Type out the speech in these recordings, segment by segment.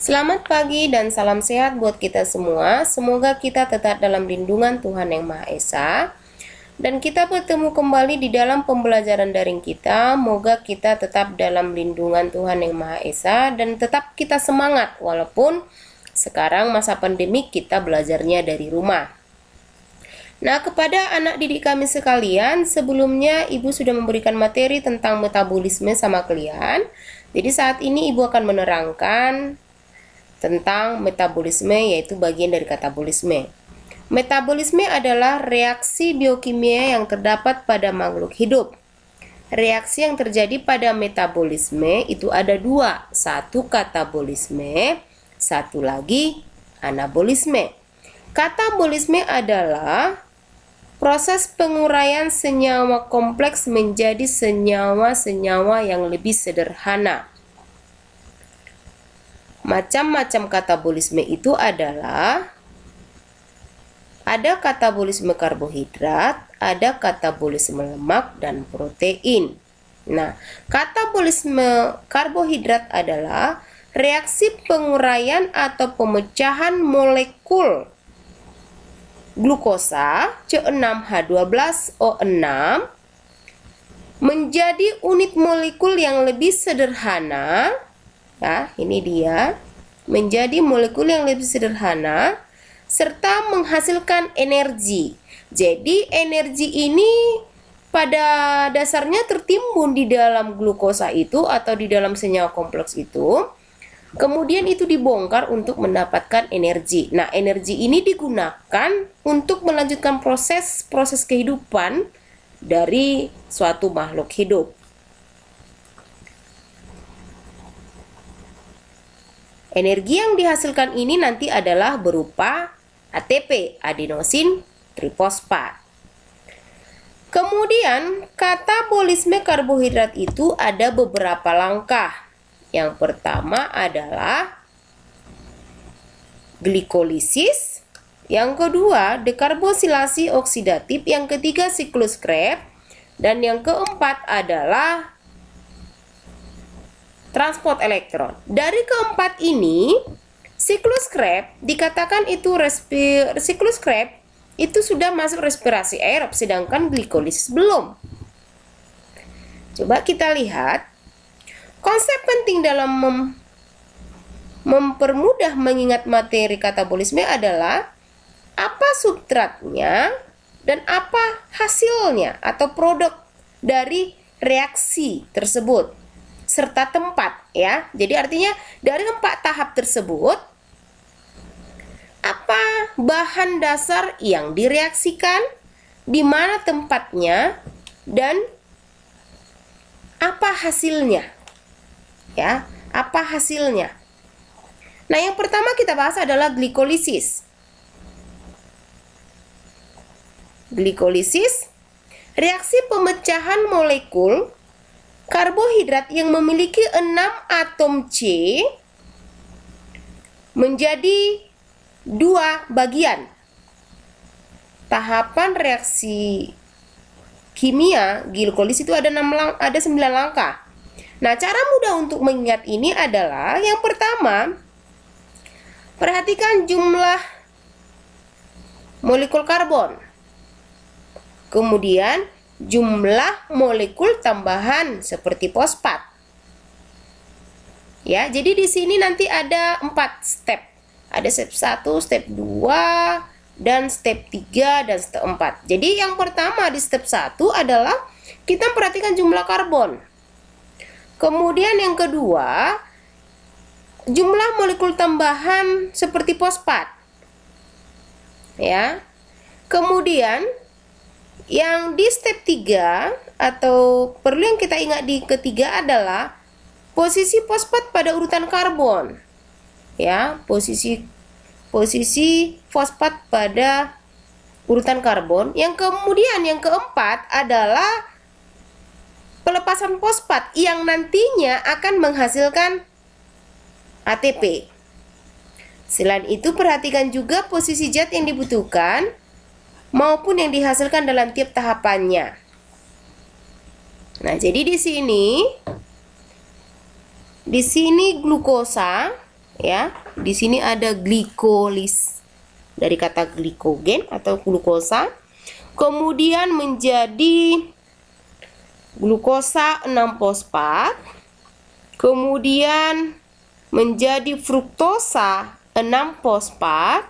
Selamat pagi dan salam sehat buat kita semua. Semoga kita tetap dalam lindungan Tuhan Yang Maha Esa. Dan kita bertemu kembali di dalam pembelajaran daring kita. Moga kita tetap dalam lindungan Tuhan Yang Maha Esa dan tetap kita semangat walaupun sekarang masa pandemi kita belajarnya dari rumah. Nah, kepada anak didik kami sekalian, sebelumnya Ibu sudah memberikan materi tentang metabolisme sama kalian. Jadi saat ini Ibu akan menerangkan tentang metabolisme, yaitu bagian dari katabolisme. Metabolisme adalah reaksi biokimia yang terdapat pada makhluk hidup. Reaksi yang terjadi pada metabolisme itu ada dua, satu katabolisme, satu lagi anabolisme. Katabolisme adalah proses penguraian senyawa kompleks menjadi senyawa-senyawa yang lebih sederhana. Macam-macam katabolisme itu adalah ada katabolisme karbohidrat, ada katabolisme lemak dan protein. Nah, katabolisme karbohidrat adalah reaksi penguraian atau pemecahan molekul glukosa C6H12O6 menjadi unit molekul yang lebih sederhana. Ya, ini dia, menjadi molekul yang lebih sederhana serta menghasilkan energi. Jadi energi ini pada dasarnya tertimbun di dalam glukosa itu atau di dalam senyawa kompleks itu. Kemudian itu dibongkar untuk mendapatkan energi. Nah, energi ini digunakan untuk melanjutkan proses kehidupan dari suatu makhluk hidup. Energi yang dihasilkan ini nanti adalah berupa ATP, adenosin trifosfat. Kemudian, katabolisme karbohidrat itu ada beberapa langkah. Yang pertama adalah glikolisis, yang kedua dekarboksilasi oksidatif, yang ketiga siklus Krebs, dan yang keempat adalah transport elektron. Dari keempat ini, siklus Krebs dikatakan itu siklus Krebs itu sudah masuk respirasi aerob, sedangkan glikolisis belum. Coba kita lihat. Konsep penting dalam mempermudah mengingat materi katabolisme adalah apa substratnya dan apa hasilnya atau produk dari reaksi tersebut serta tempat, ya. Jadi artinya dari 4 tahap tersebut apa bahan dasar yang direaksikan, di mana tempatnya, dan apa hasilnya. Ya, apa hasilnya? Nah, yang pertama kita bahas adalah glikolisis. Glikolisis, reaksi pemecahan molekul karbohidrat yang memiliki 6 atom C menjadi 2 bagian. Tahapan reaksi kimia glikolisis itu ada 9 langkah. Nah, cara mudah untuk mengingat ini adalah yang pertama, perhatikan jumlah molekul karbon. Kemudian, jumlah molekul tambahan seperti fosfat. Ya, jadi di sini nanti ada 4 step. Ada step 1, step 2, dan step 3 dan step 4. Jadi yang pertama di step 1 adalah kita perhatikan jumlah karbon. Kemudian yang kedua, jumlah molekul tambahan seperti fosfat. Ya. Kemudian yang di step 3 atau perlu yang kita ingat di ketiga adalah posisi fosfat pada urutan karbon. Ya, posisi fosfat pada urutan karbon. Yang kemudian yang keempat adalah pelepasan fosfat yang nantinya akan menghasilkan ATP. Selain itu, perhatikan juga posisi zat yang dibutuhkan maupun yang dihasilkan dalam tiap tahapannya. Nah, jadi di sini glukosa ya. Di sini ada glikolis dari kata glikogen atau glukosa. Kemudian menjadi glukosa 6-fosfat. Kemudian menjadi fruktosa 6-fosfat.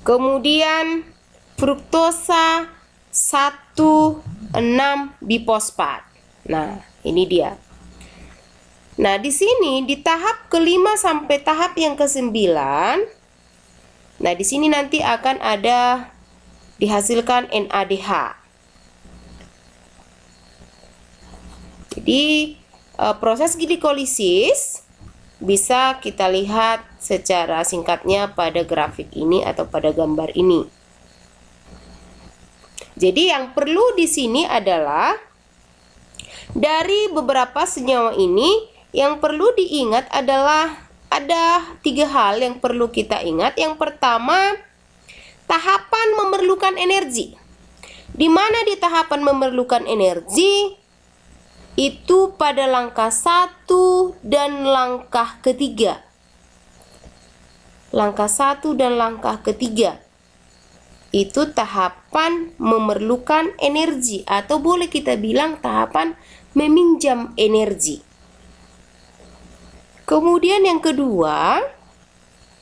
Kemudian fruktosa 1,6-bifosfat. Nah, ini dia. Nah, di sini di tahap kelima sampai tahap yang ke-9. Nah, di sini nanti akan ada dihasilkan NADH. Jadi, proses glikolisis bisa kita lihat secara singkatnya pada grafik ini atau pada gambar ini. Jadi, yang perlu di sini adalah dari beberapa senyawa ini, yang perlu diingat adalah ada 3 hal yang perlu kita ingat. Yang pertama, tahapan memerlukan energi. Di mana di tahapan memerlukan energi itu pada langkah 1 dan langkah ketiga. Langkah 1 dan langkah ketiga itu tahapan memerlukan energi, atau boleh kita bilang tahapan meminjam energi. Kemudian yang kedua,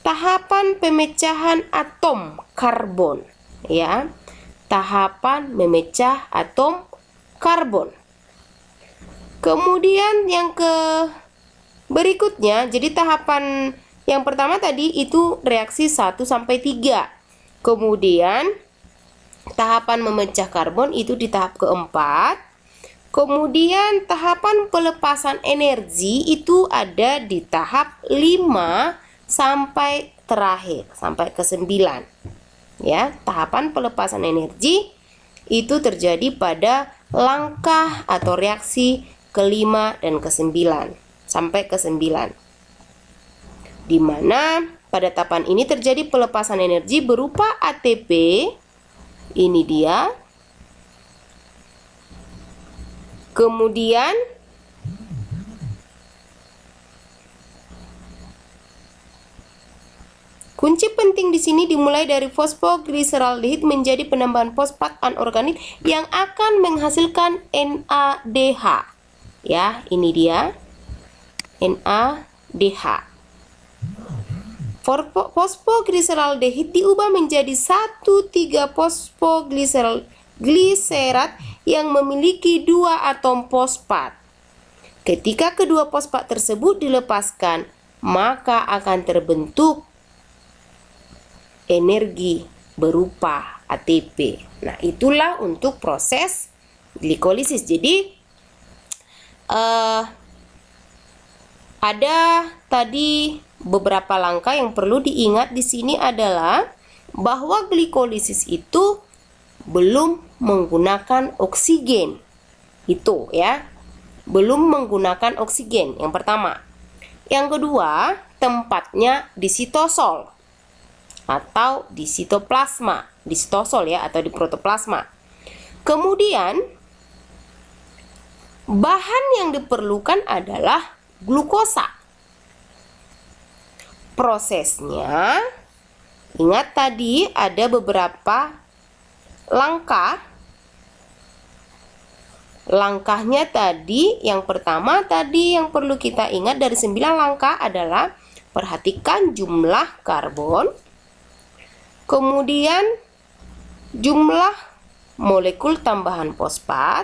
tahapan pemecahan atom karbon, ya. Tahapan memecah atom karbon. Kemudian yang berikutnya, jadi tahapan yang pertama tadi itu reaksi 1 sampai 3. Kemudian tahapan memecah karbon itu di tahap keempat. Kemudian tahapan pelepasan energi itu ada di tahap 5 sampai terakhir, sampai ke 9. Ya, tahapan pelepasan energi itu terjadi pada langkah atau reaksi ke-5 dan ke-9 sampai ke-9. Di mana pada tahapan ini terjadi pelepasan energi berupa ATP. Ini dia. Kemudian kunci penting di sini dimulai dari fosfoglyceraldehyde menjadi penambahan fosfat anorganik yang akan menghasilkan NADH. Ya, ini dia NADH. Fosfoglyceraldehyde diubah menjadi 1,3-fosfoglycerat yang memiliki 2 atom fosfat. Ketika kedua fosfat tersebut dilepaskan, maka akan terbentuk energi berupa ATP. Nah, itulah untuk proses glikolisis. Jadi ada tadi beberapa langkah yang perlu diingat di sini adalah bahwa glikolisis itu belum menggunakan oksigen. Itu ya, belum menggunakan oksigen yang pertama. Yang kedua, tempatnya di sitosol atau di sitoplasma, di sitosol ya atau di protoplasma. Kemudian bahan yang diperlukan adalah glukosa. Prosesnya, ingat tadi ada beberapa langkah. Langkahnya tadi, yang pertama tadi yang perlu kita ingat dari 9 langkah adalah perhatikan jumlah karbon, kemudian jumlah molekul tambahan fosfat,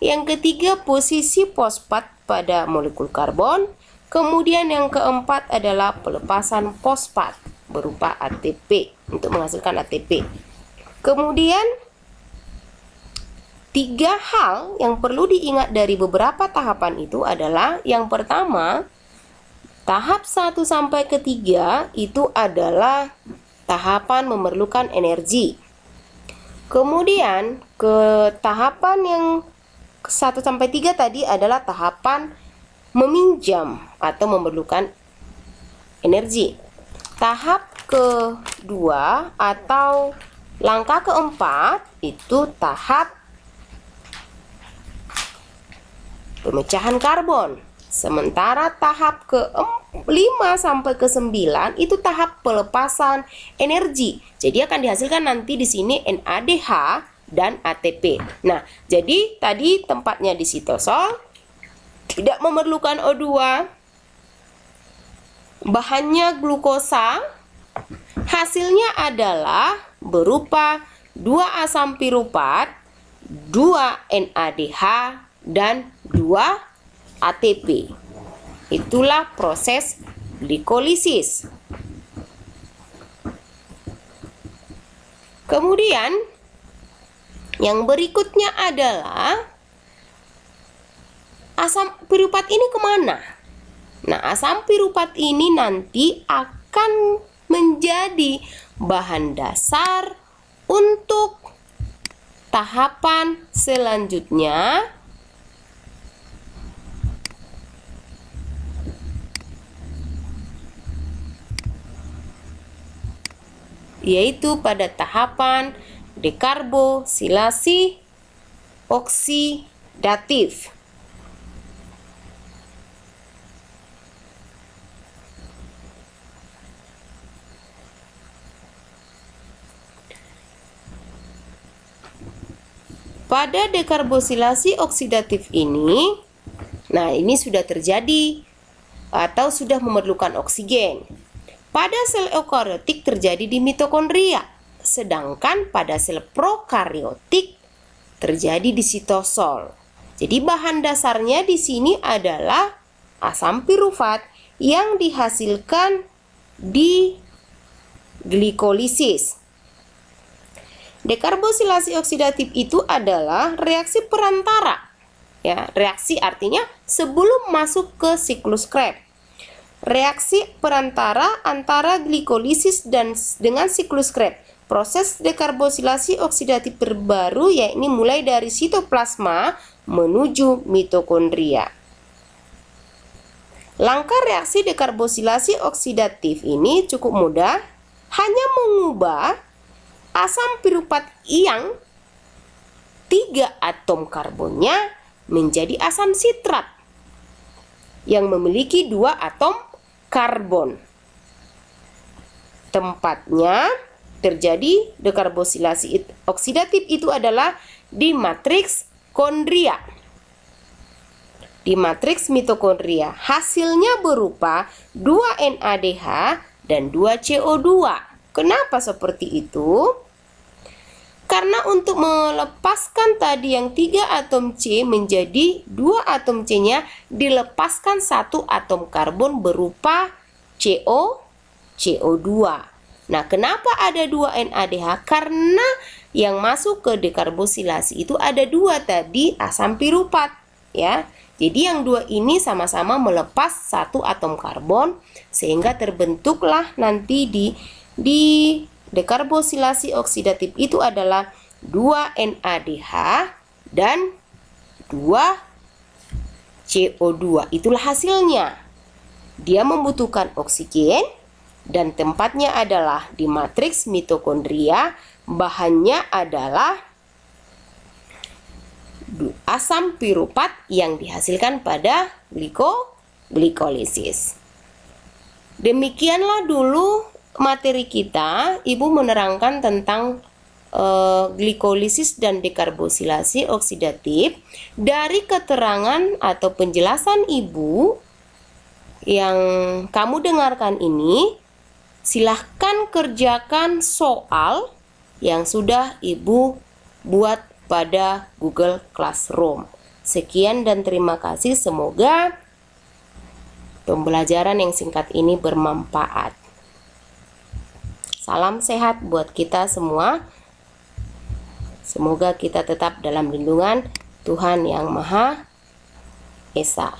yang ketiga posisi fosfat pada molekul karbon, kemudian yang keempat adalah pelepasan fosfat berupa ATP untuk menghasilkan ATP. Kemudian 3 hal yang perlu diingat dari beberapa tahapan itu adalah yang pertama, tahap 1 sampai ke 3 itu adalah tahapan memerlukan energi. Kemudian ke tahapan yang 1 sampai 3 tadi adalah tahapan meminjam atau memerlukan energi. Tahap kedua atau langkah keempat itu tahap pemecahan karbon Sementara tahap ke-5 sampai ke-9 itu tahap pelepasan energi. Jadi akan dihasilkan nanti di sini NADH dan ATP. Nah, jadi tadi tempatnya di sitosol, tidak memerlukan O2, bahannya glukosa, hasilnya adalah berupa 2 asam piruvat, 2 NADH, dan 2 ATP. Itulah proses glikolisis. Kemudian yang berikutnya adalah asam piruvat ini kemana? Nah, asam piruvat ini nanti akan menjadi bahan dasar untuk tahapan selanjutnya, yaitu pada tahapan dekarbosilasi oksidatif. Pada dekarbosilasi oksidatif ini, nah ini sudah terjadi atau sudah memerlukan oksigen. Pada sel eukariotik terjadi di mitokondria, sedangkan pada sel prokariotik terjadi di sitosol. Jadi bahan dasarnya di sini adalah asam piruvat yang dihasilkan di glikolisis. Dekarbosilasi oksidatif itu adalah reaksi perantara. Ya, reaksi artinya sebelum masuk ke siklus Krebs. Reaksi perantara antara glikolisis dengan siklus Krebs. Proses dekarbosilasi oksidatif terbaru yakni mulai dari sitoplasma menuju mitokondria. Langkah reaksi dekarbosilasi oksidatif ini cukup mudah, hanya mengubah asam piruvat yang 3 atom karbonnya menjadi asam sitrat yang memiliki 2 atom karbon. Tempatnya terjadi dekarbosilasi oksidatif itu adalah di matriks kondria, di matriks mitokondria. Hasilnya berupa 2 NADH dan 2 CO2. Kenapa seperti itu? Karena untuk melepaskan tadi yang 3 atom C menjadi 2 atom C-nya dilepaskan 1 atom karbon berupa CO2. Nah, kenapa ada 2 NADH? Karena yang masuk ke dekarbosilasi itu ada 2 tadi asam piruvat, ya. Jadi yang 2 ini sama-sama melepas 1 atom karbon sehingga terbentuklah nanti di dekarbosilasi oksidatif itu adalah 2 NADH dan 2 CO2. Itulah hasilnya. Dia membutuhkan oksigen dan tempatnya adalah di matriks mitokondria. Bahannya adalah asam piruvat yang dihasilkan pada glikolisis. Demikianlah dulu materi kita. Ibu menerangkan tentang glikolisis dan dekarbosilasi oksidatif. Dari keterangan atau penjelasan Ibu yang kamu dengarkan ini, silahkan kerjakan soal yang sudah Ibu buat pada Google Classroom. Sekian dan terima kasih. Semoga pembelajaran yang singkat ini bermanfaat. Salam sehat buat kita semua. Semoga kita tetap dalam lindungan Tuhan Yang Maha Esa.